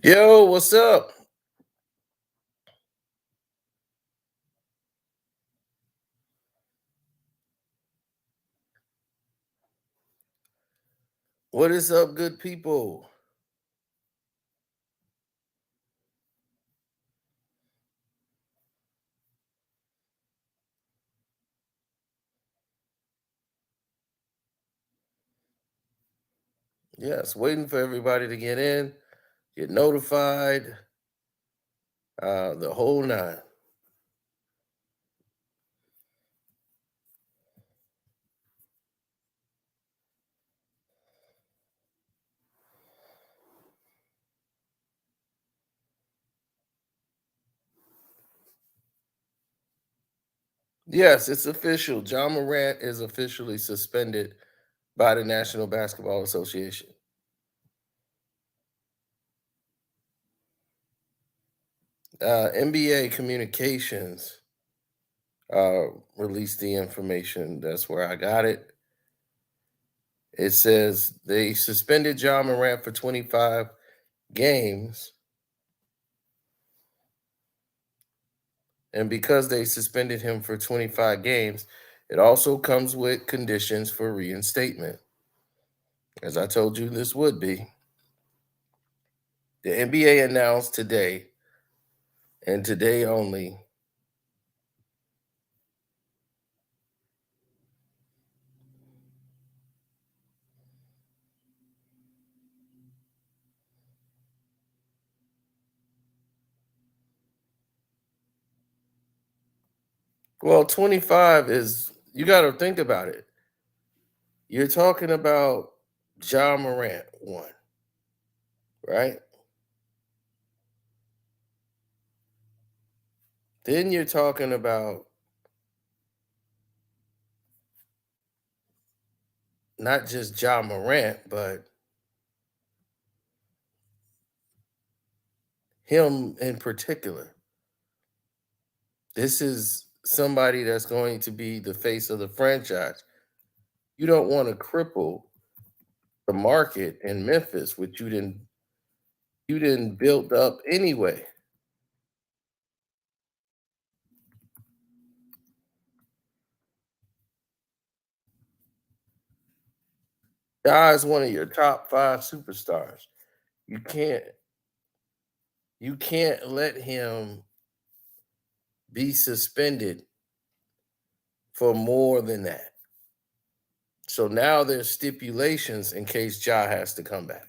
Yo, what's up? What is up, good people? Yes, waiting for everybody to get in, get notified, the whole nine. Yes, it's official. Ja Morant is officially suspended by the National Basketball Association. NBA Communications uh, released the information. That's where I got it. It says they suspended Ja Morant for 25 games. And because they suspended him for 25 games, it also comes with conditions for reinstatement. As I told you, this would be. The NBA announced today, and today only, well, 25 is, you got to think about it. You're talking about Ja Morant, one, right? Then you're talking about not just Ja Morant, but him in particular. This is somebody that's going to be the face of the franchise. You don't want to cripple the market in Memphis, which you didn't build up anyway. Ja is one of your top five superstars. You can't you can't let him be suspended for more than that. So now there's stipulations in case Ja has to come back.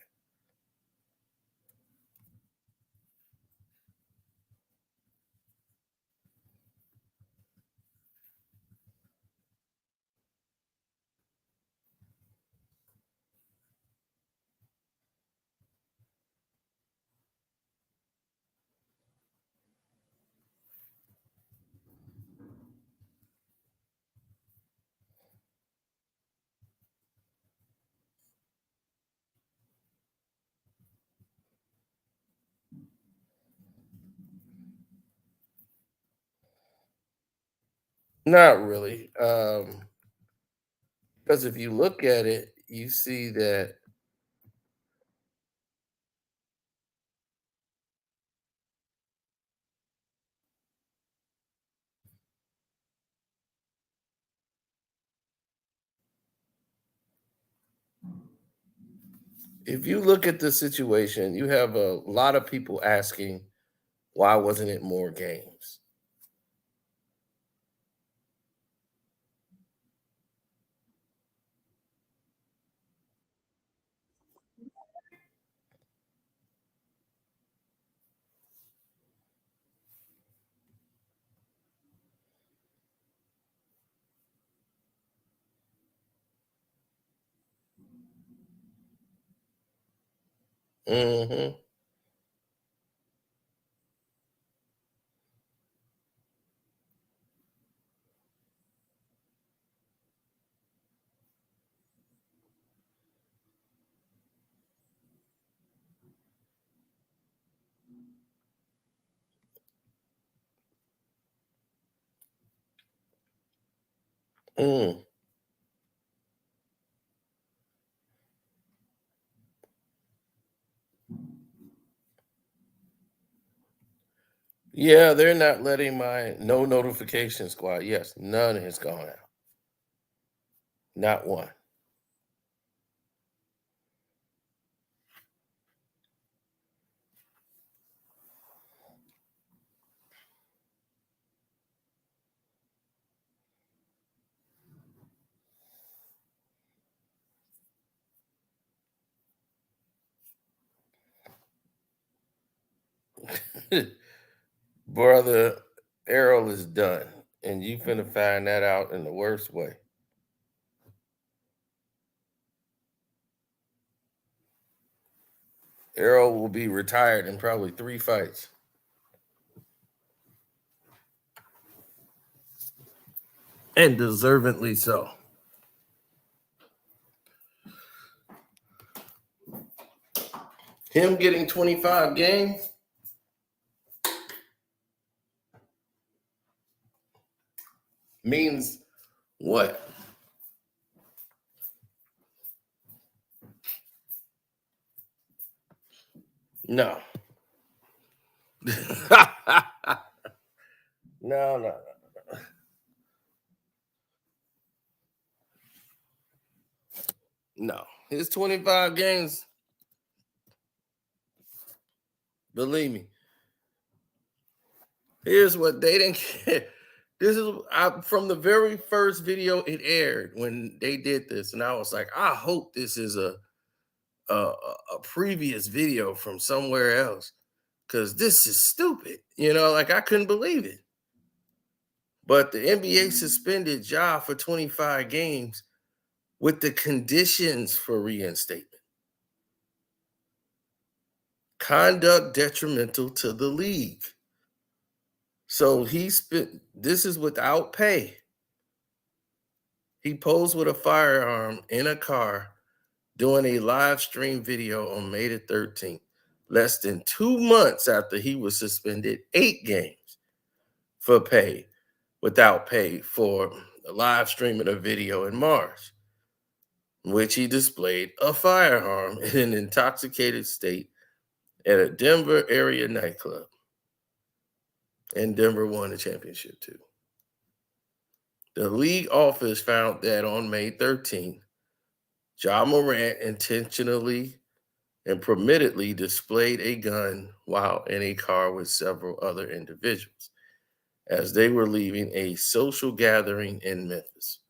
Not really. Because if you look at it, you see that if you look at the situation, you have a lot of people asking, why wasn't it more games? Hmm. Mm. Yeah, they're not letting my no notification squad. Yes, none has gone out. Not one. Brother, Errol is done. And you finna find that out in the worst way. Errol will be retired in probably 3 fights. And deservedly so. Him getting 25 games means what? No. No, no, no. His 25 games, believe me, here's what they didn't care. This is from the very first video it aired when they did this, and I was like, I hope this is a previous video from somewhere else because this is stupid. Like I couldn't believe it. But the NBA suspended Ja for 25 games with the conditions for reinstatement. Conduct detrimental to the league. So this is without pay. He posed with a firearm in a car doing a live stream video on May the 13th, less than 2 months after he was suspended 8 games for pay, without pay, for live streaming a video in March, in which he displayed a firearm in an intoxicated state at a Denver area nightclub. And Denver won the championship too. The league office found that on May 13th, Ja Morant intentionally and permittedly displayed a gun while in a car with several other individuals as they were leaving a social gathering in Memphis.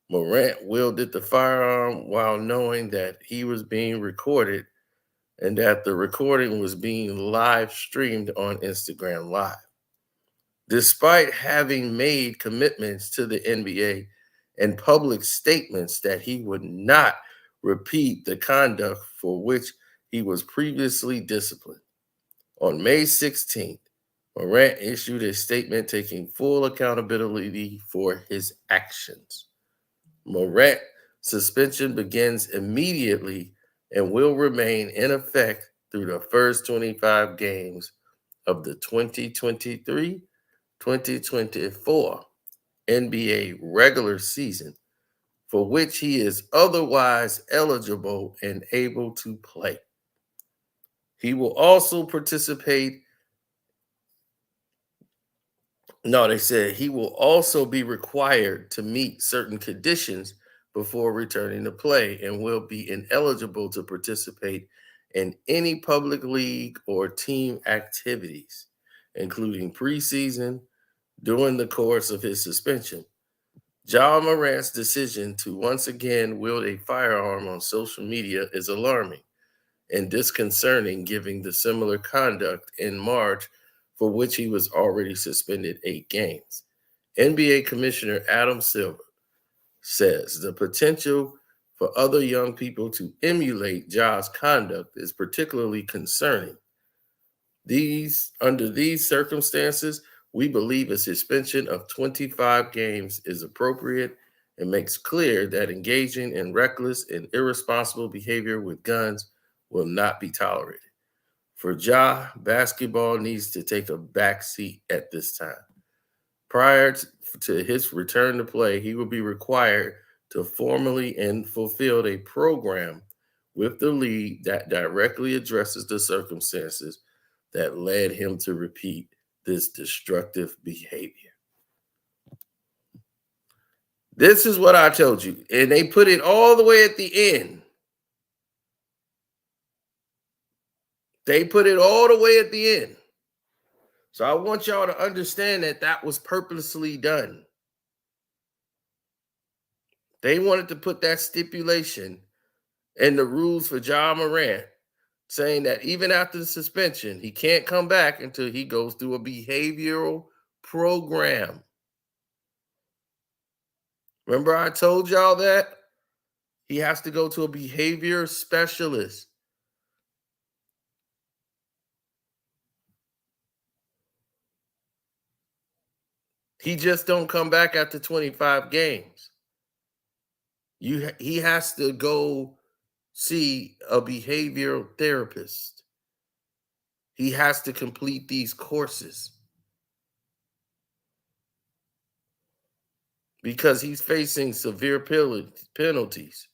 Morant wielded the firearm while knowing that he was being recorded and that the recording was being live streamed on Instagram Live. Despite having made commitments to the NBA and public statements that he would not repeat the conduct for which he was previously disciplined. On May 16th, Morant issued a statement taking full accountability for his actions. Morant suspension begins immediately and will remain in effect through the first 25 games of the 2023-2024 NBA regular season, for which he is otherwise eligible and able to play. He will also participate. No, they said he will also be required to meet certain conditions before returning to play and will be ineligible to participate in any public league or team activities, including preseason, during the course of his suspension. Ja Morant's decision to once again wield a firearm on social media is alarming and disconcerting, given the similar conduct in March for which he was already suspended 8 games. NBA Commissioner Adam Silver says the potential for other young people to emulate Ja's conduct is particularly concerning. Under these circumstances, we believe a suspension of 25 games is appropriate and makes clear that engaging in reckless and irresponsible behavior with guns will not be tolerated. For Ja, basketball needs to take a back seat at this time. Prior to his return to play, he will be required to formally and fulfill a program with the league that directly addresses the circumstances that led him to repeat this destructive behavior. This is what I told you. And they put it all the way at the end. They put it all the way at the end. So I want y'all to understand that that was purposely done. They wanted to put that stipulation in the rules for Ja Morant, saying that even after the suspension, he can't come back until he goes through a behavioral program. Remember, I told y'all that? He has to go to a behavior specialist. He just don't come back after 25 games. He has to go see a behavioral therapist. He has to complete these courses because he's facing severe penalties.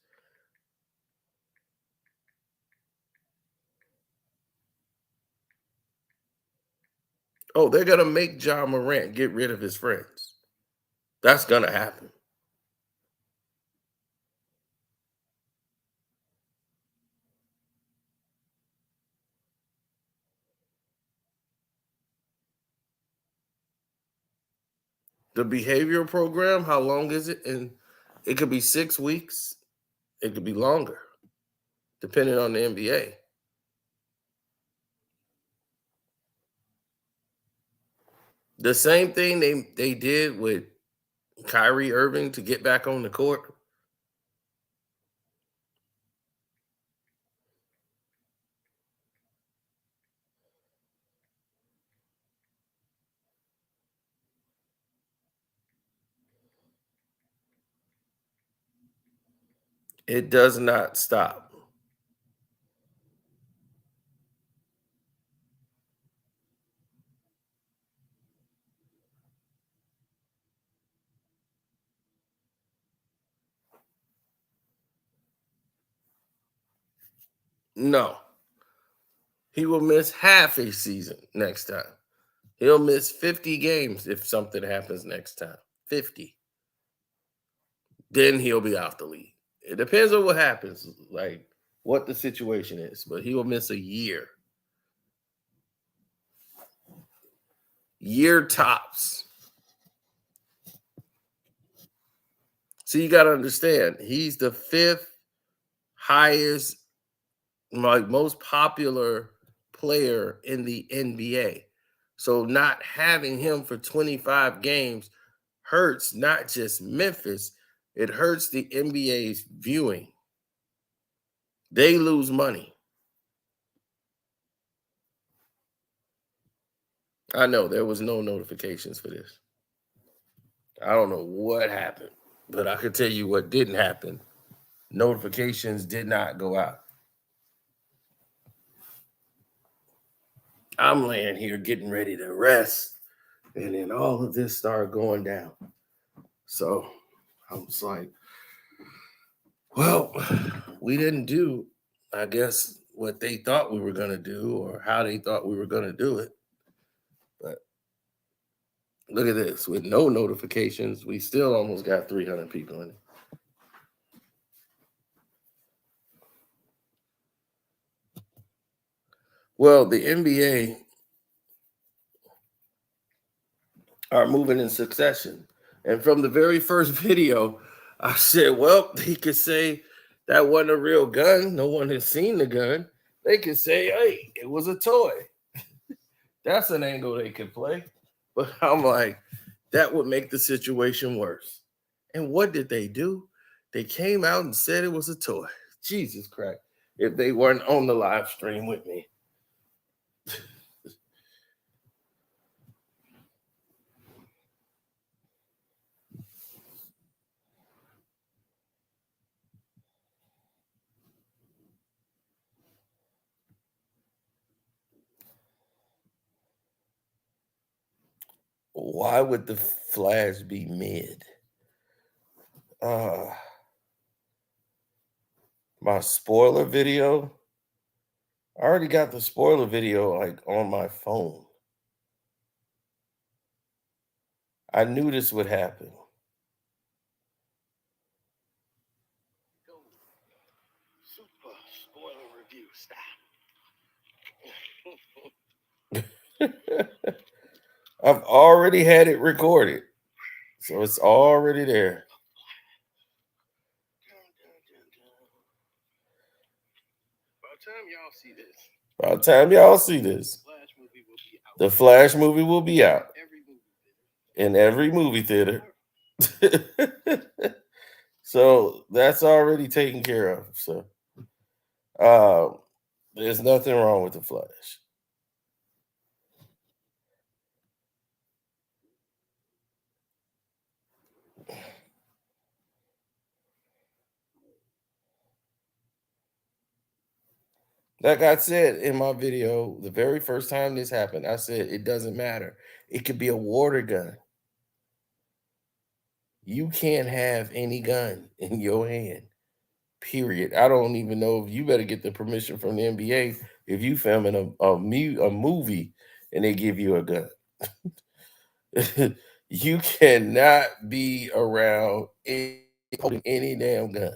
Oh, they're gonna make Ja Morant get rid of his friends. That's gonna happen. The behavioral program, how long is it? And it could be 6 weeks. It could be longer, depending on the NBA. The same thing they did with Kyrie Irving to get back on the court. It does not stop. No, he will miss half a season next time. He'll miss 50 games if something happens next time. 50. Then he'll be off the league. It depends on what happens, like what the situation is, but he will miss a year. Year tops. So you got to understand, he's the fifth highest, like most popular player in the NBA. So not having him for 25 games hurts not just Memphis, it hurts the NBA's viewing. They lose money. I know there was no notifications for this. I don't know what happened, but I could tell you what didn't happen. Notifications did not go out. I'm laying here getting ready to rest, and then all of this started going down. So I was like, well, we didn't do, I guess, what they thought we were going to do or how they thought we were going to do it. But look at this. With no notifications, we still almost got 300 people in it. Well, the NBA are moving in succession. And from the very first video, I said, well, they could say that wasn't a real gun. No one has seen the gun. They could say, hey, it was a toy. That's an angle they could play. But I'm like, that would make the situation worse. And what did they do? They came out and said it was a toy. Jesus Christ. If they weren't on the live stream with me. Why would the flash be mid? Uh my spoiler video. I already got the spoiler video like on my phone. I knew this would happen. Go. Super spoiler review. Stop. I've already had it recorded, so it's already there. By the time y'all see this, By the time y'all see this, Flash movie will be out. the Flash movie will be out Every movie in every movie theater. So that's already taken care of. So um, there's nothing wrong with the Flash. Like I said in my video, the very first time this happened, I said it doesn't matter. It could be a water gun. You can't have any gun in your hand. Period. I don't even know if you better get the permission from the NBA if you filming a movie and they give you a gun. You cannot be around holding any damn gun.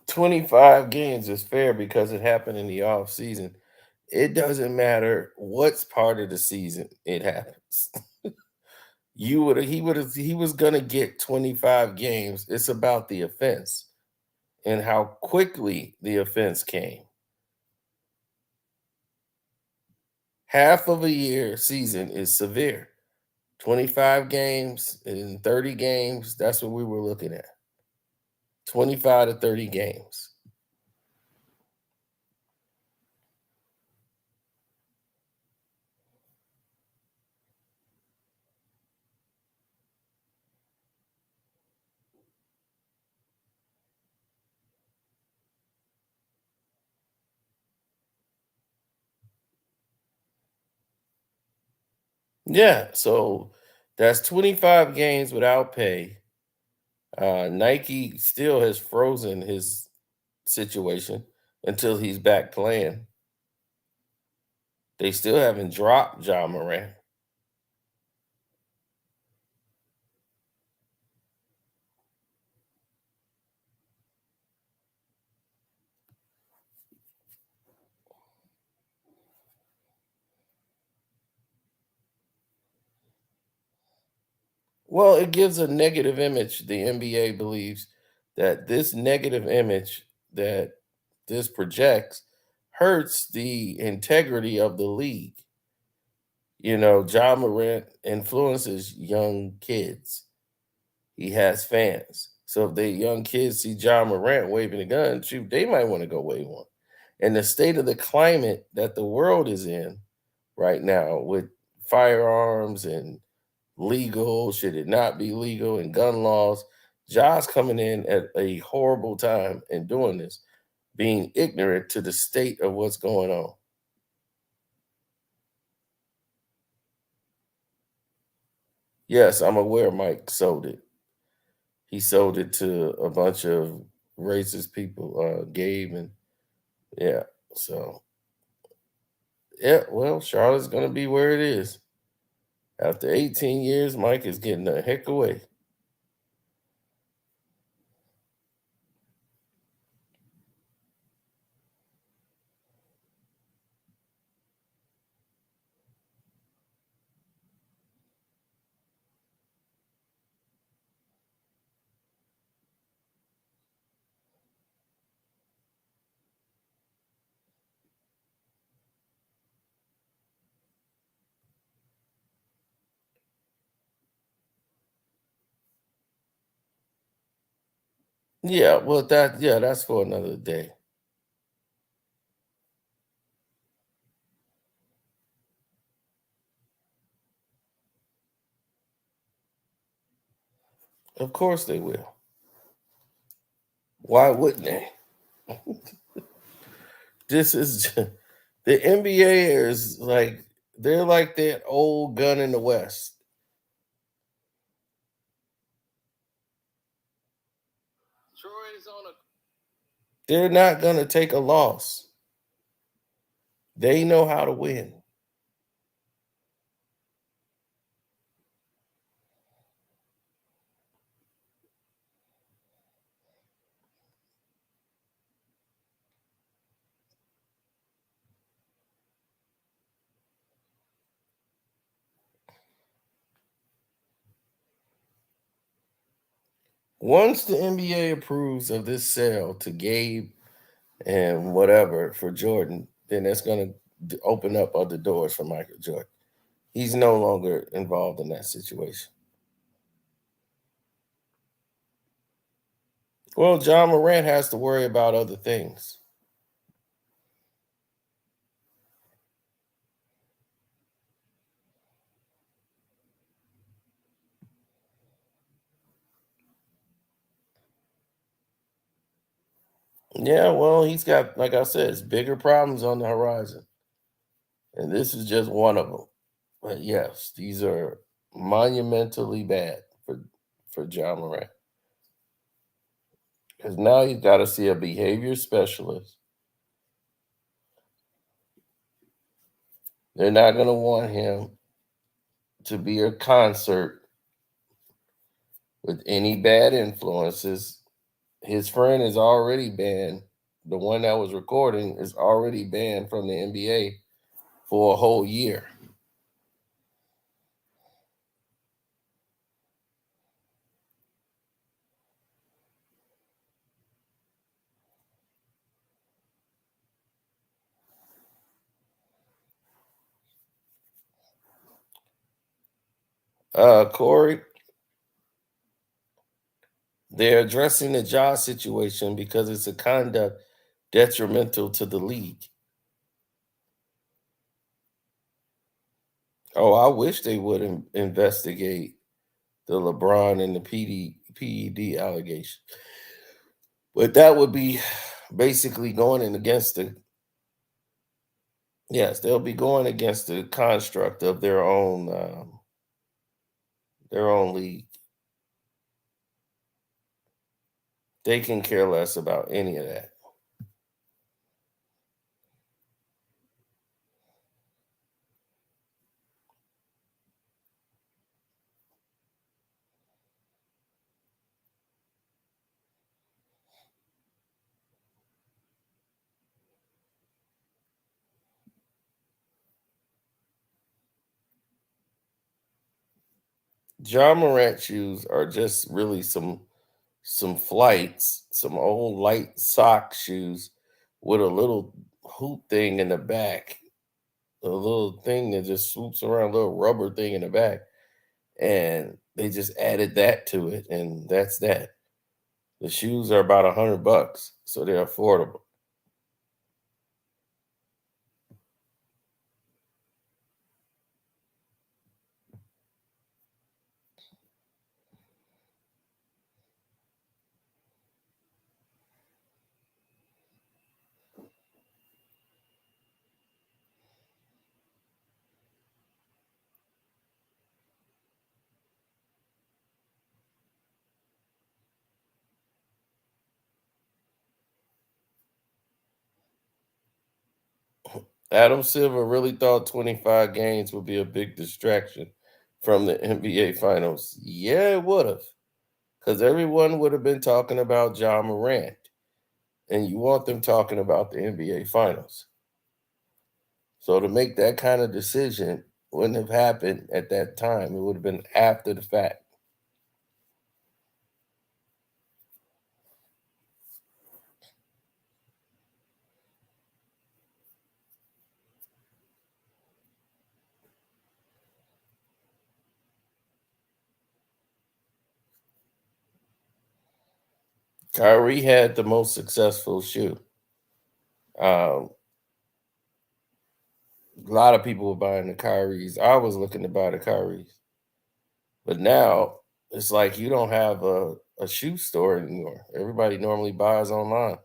25 games is fair because it happened in the off season. It doesn't matter what's part of the season it happens. He was gonna get 25 games. It's about the offense and how quickly the offense came. Half of a year season is severe. 25 games and 30 games, that's what we were looking at. 25 to 30 games. Yeah, so that's 25 games without pay. Nike still has frozen his situation until he's back playing. They still haven't dropped Ja Morant. Well, it gives a negative image. The NBA believes that this negative image that this projects hurts the integrity of the league. You know, Ja Morant influences young kids. He has fans. So if the young kids see Ja Morant waving a gun, shoot, they might want to go wave one. And the state of the climate that the world is in right now with firearms and legal, should it not be legal, and gun laws, Ja's coming in at a horrible time and doing this, being ignorant to the state of what's going on. Yes, I'm aware Mike sold it. He sold it to a bunch of racist people, Gabe and yeah. So yeah, well, Charlotte's gonna be where it is. After 18 years, Mike is getting the heck away. Yeah, well, that's for another day. Of course they will. Why wouldn't they? This is the NBA is like they're like that old gun in the West. Troy is on a They're not gonna take a loss. They know how to win. Once the NBA approves of this sale to Gabe and whatever for Jordan, then that's going to open up other doors for Michael Jordan. He's no longer involved in that situation. Well, John Morant has to worry about other things. Yeah, well, he's got, like I said, it's bigger problems on the horizon. And this is just one of them. But yes, these are monumentally bad for John Morant. Because now he's got to see a behavior specialist. They're not going to want him to be a concert with any bad influences. His friend is already banned. The one that was recording is already banned from the NBA for a whole year. Corey, they're addressing the job situation because it's a conduct detrimental to the league. Oh, I wish they would investigate the LeBron and the PED allegation. But that would be basically going in against the yes, they'll be going against the construct of their own league. They can care less about any of that. John Morant shoes are just really some flights, some old light sock shoes with a little hoop thing in the back, a little thing that just swoops around, a little rubber thing in the back, and they just added that to it, and that's that. The shoes are about $100, so they're affordable. Adam Silver really thought 25 games would be a big distraction from the NBA Finals. Yeah, it would have, because everyone would have been talking about John Morant, and you want them talking about the NBA Finals. So to make that kind of decision wouldn't have happened at that time. It would have been after the fact. Kyrie had the most successful shoe. Um, a lot of people were buying the Kyries. I was looking to buy the Kyries, but now it's like you don't have a shoe store anymore. Everybody normally buys online.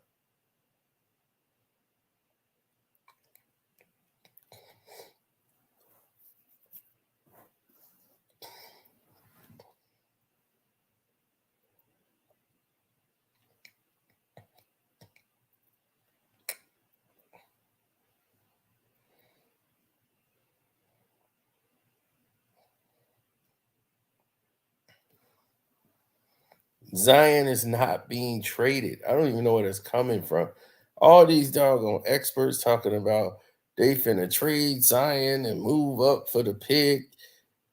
Zion is not being traded. I don't even know where that's coming from. All these doggone experts talking about they finna trade Zion and move up for the pick.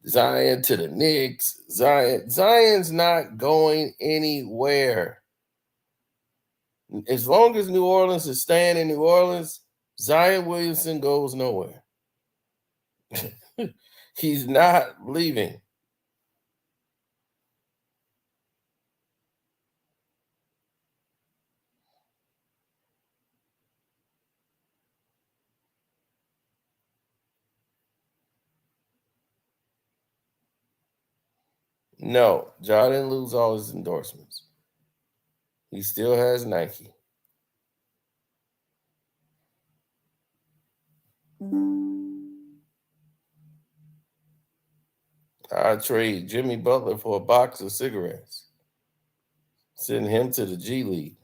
Zion to the Knicks. Zion's not going anywhere. As long as New Orleans is staying in New Orleans, Zion Williamson goes nowhere. He's not leaving. No, Ja didn't lose all his endorsements. He still has Nike. I trade Jimmy Butler for a box of cigarettes. Send him to the G League.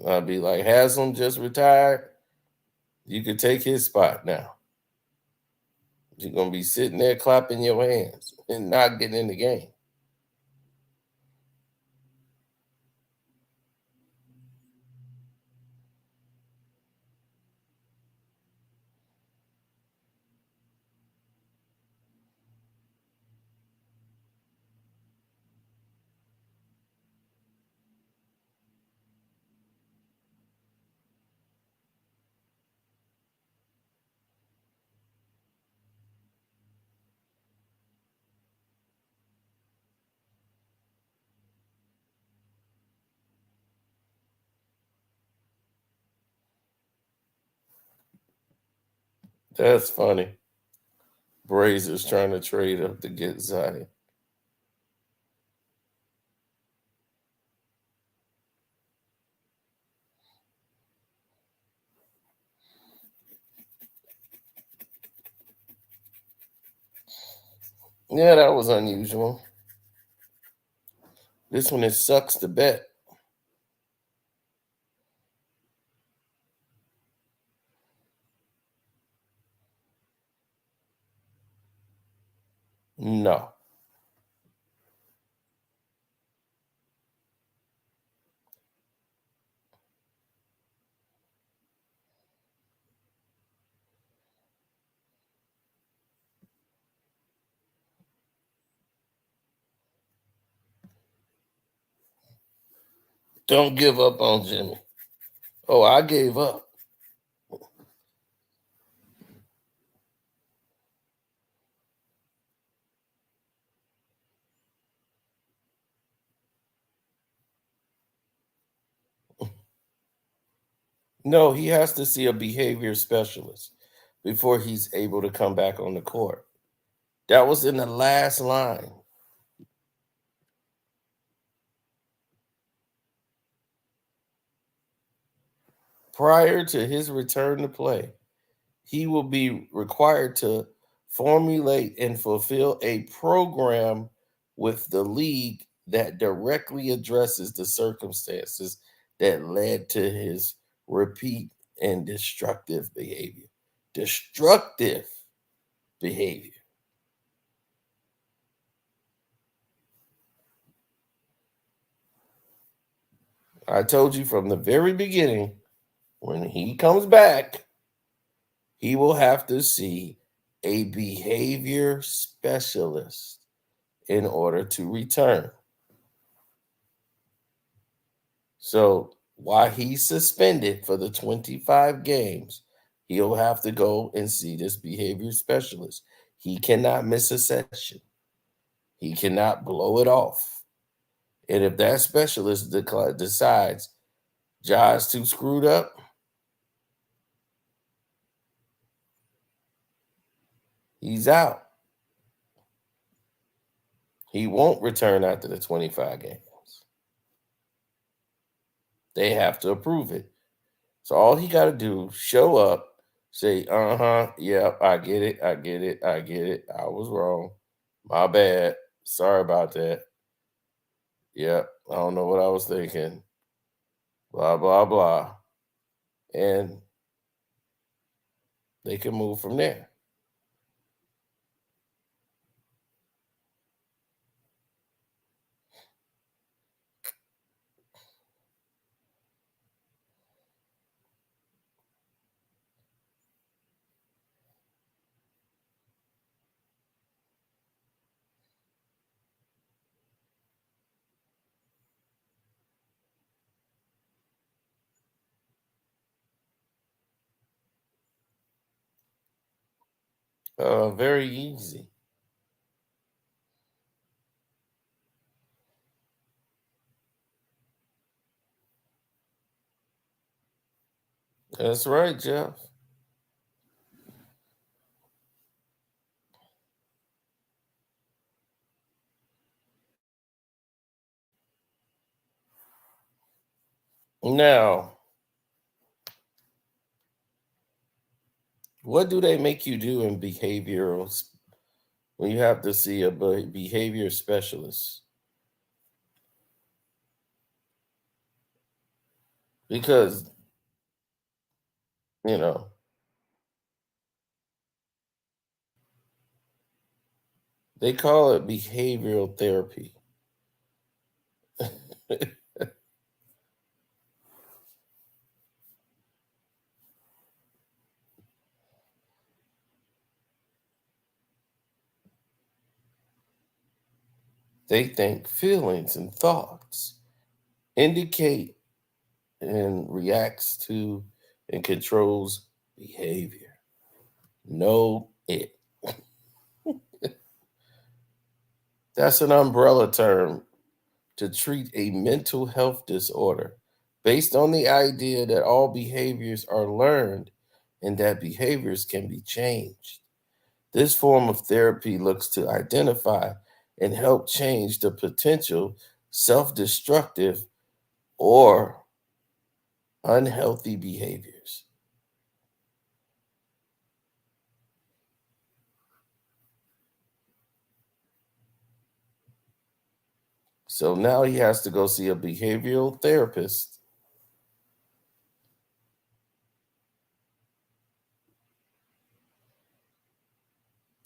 I'd be like, Haslam just retired. You could take his spot now. You're gonna be sitting there clapping your hands and not getting in the game. That's funny. Brazers trying to trade up to get Zion. Yeah, that was unusual. This one is sucks to bet. No. Don't give up on Jimmy. Oh, I gave up. No, he has to see a behavior specialist before he's able to come back on the court. That was in the last line. Prior to his return to play, he will be required to formulate and fulfill a program with the league that directly addresses the circumstances that led to his repeat and destructive behavior. Destructive behavior. I told you from the very beginning, when he comes back, he will have to see a behavior specialist in order to return. So while he's suspended for the 25 games, he'll have to go and see this behavior specialist. He cannot miss a session. He cannot blow it off. And if that specialist decides Ja's too screwed up, he's out. He won't return after the 25 games. They have to approve it. So all he got to do, show up, say, yeah, I get it, I get it, I get it. I was wrong. My bad. Sorry about that. Yep, I don't know what I was thinking. Blah, blah, blah. And they can move from there. Very easy. That's right, Jeff. Now, what do they make you do in when you have to see a behavior specialist? Because, you know, they call it behavioral therapy. They think feelings and thoughts indicate and reacts to and controls behavior. No, it. That's an umbrella term to treat a mental health disorder based on the idea that all behaviors are learned and that behaviors can be changed. This form of therapy looks to identify and help change the potential self destructive or unhealthy behaviors. So now he has to go see a behavioral therapist.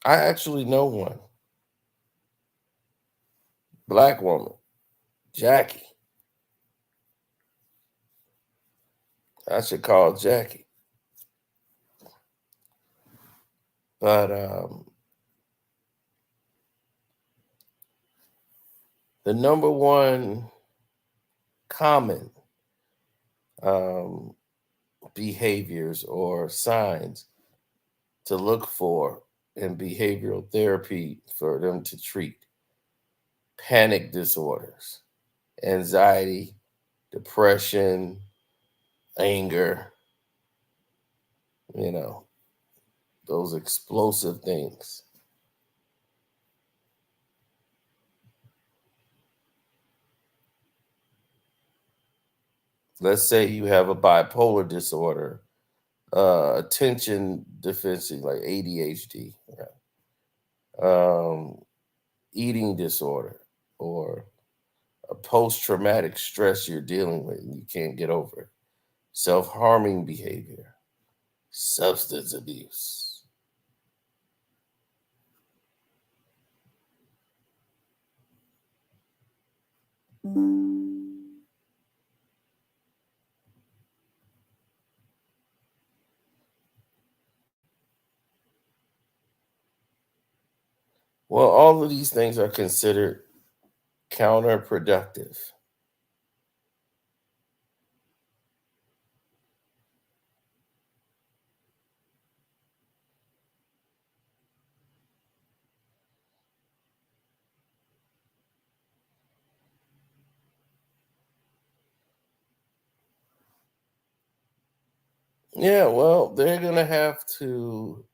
I actually know one, black woman, Jackie. I should call Jackie. But the number one common um, behaviors or signs to look for in behavioral therapy for them to treat panic disorders, anxiety, depression, anger, you know, those explosive things. Let's say you have a bipolar disorder, attention deficiency like ADHD, um, eating disorder, or a post traumatic stress you're dealing with and you can't get over it, self harming behavior, substance abuse. Well, all of these things are considered counterproductive. Yeah, well, they're gonna have to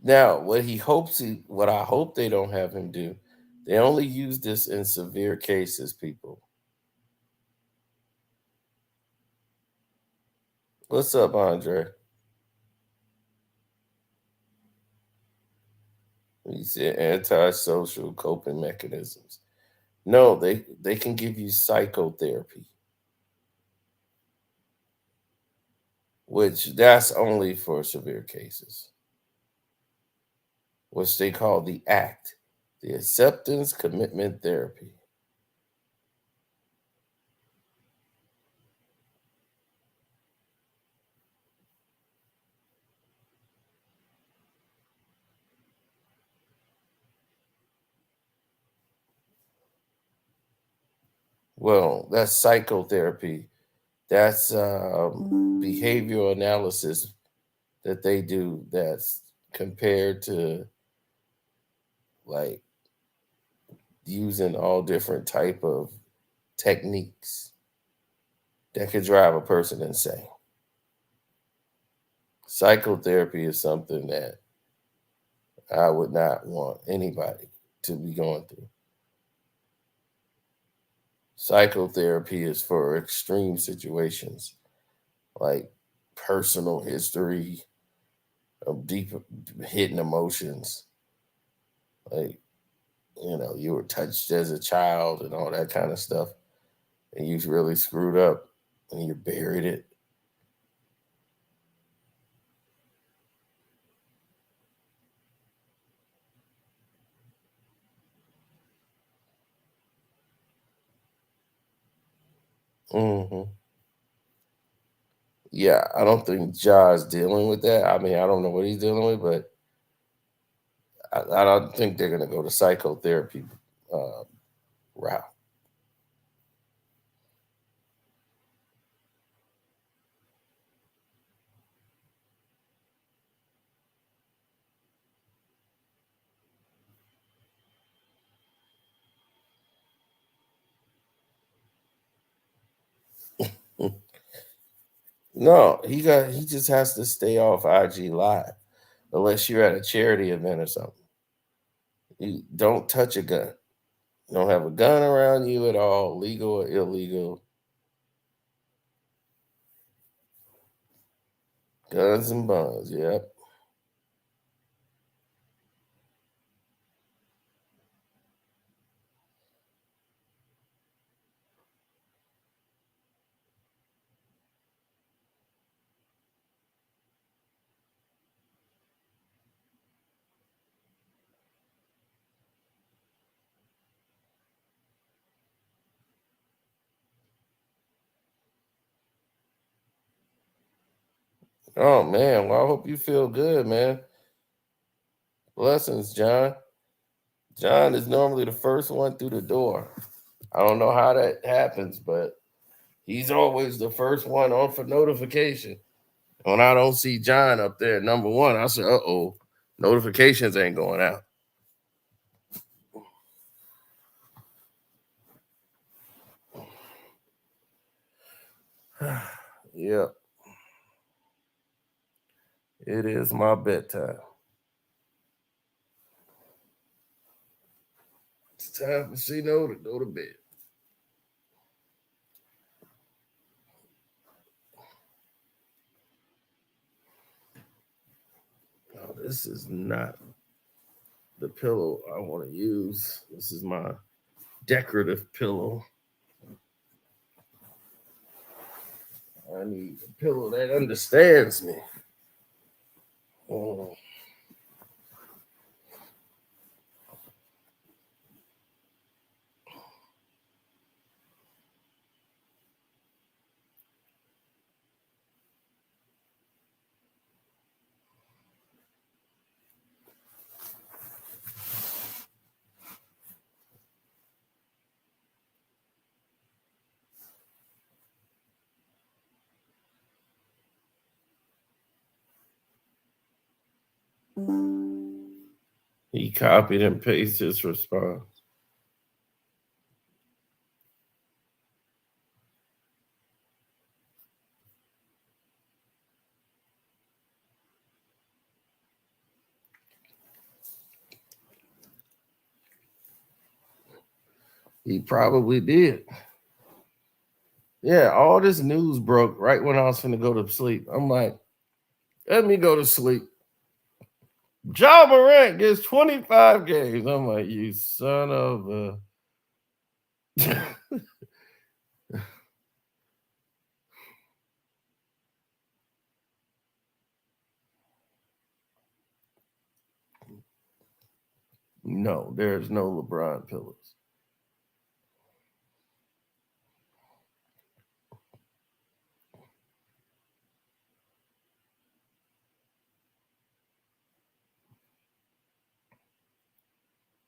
now. What I hope they don't have him do. They only use this in severe cases. People, what's up, Andre? He said antisocial coping mechanisms. No, they can give you psychotherapy, which that's only for severe cases, which they call the ACT, the acceptance commitment therapy. Well, that's psychotherapy. That's behavioral analysis that they do. That's compared to like using all different type of techniques that could drive a person insane. Psychotherapy is something that I would not want anybody to be going through. Psychotherapy is for extreme situations like personal history of deep hidden emotions. Like, you were touched as a child and all that kind of stuff. And you really screwed up and you buried it. Hmm. Yeah, I don't think Ja is dealing with that. I mean, I don't know what he's dealing with, but I don't think they're going to go to psychotherapy uh, route. No, he just has to stay off IG Live unless you're at a charity event or something. You don't touch a gun. Don't have a gun around you at all, legal or illegal. Guns and buns. Yep. Oh man, well I hope you feel good, man. Blessings, John. John is normally the first one through the door. I don't know how that happens, but he's always the first one on for notification. When I don't see John up there, number one, I say, "Uh oh, notifications ain't going out." Yeah, it is my bedtime. It's time for no to go to bed. No, this is not the pillow I want to use. This is my decorative pillow. I need a pillow that understands me. Oh, he copied and pasted his response. He probably did. Yeah, all this news broke right when I was finna go to sleep. I'm like, let me go to sleep. Ja Morant gets 25 games. I'm like, you son of a. No, there's no LeBron pillows.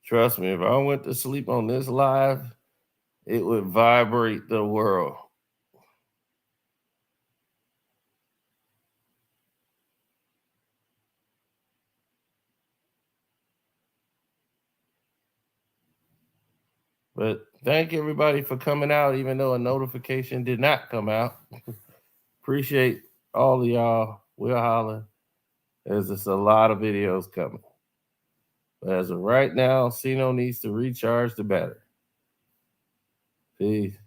Trust me, if I went to sleep on this live, it would vibrate the world. But thank everybody for coming out, even though a notification did not come out. Appreciate all of y'all. We'll holler. There's just a lot of videos coming. But as of right now, Sino needs to recharge the battery. Peace.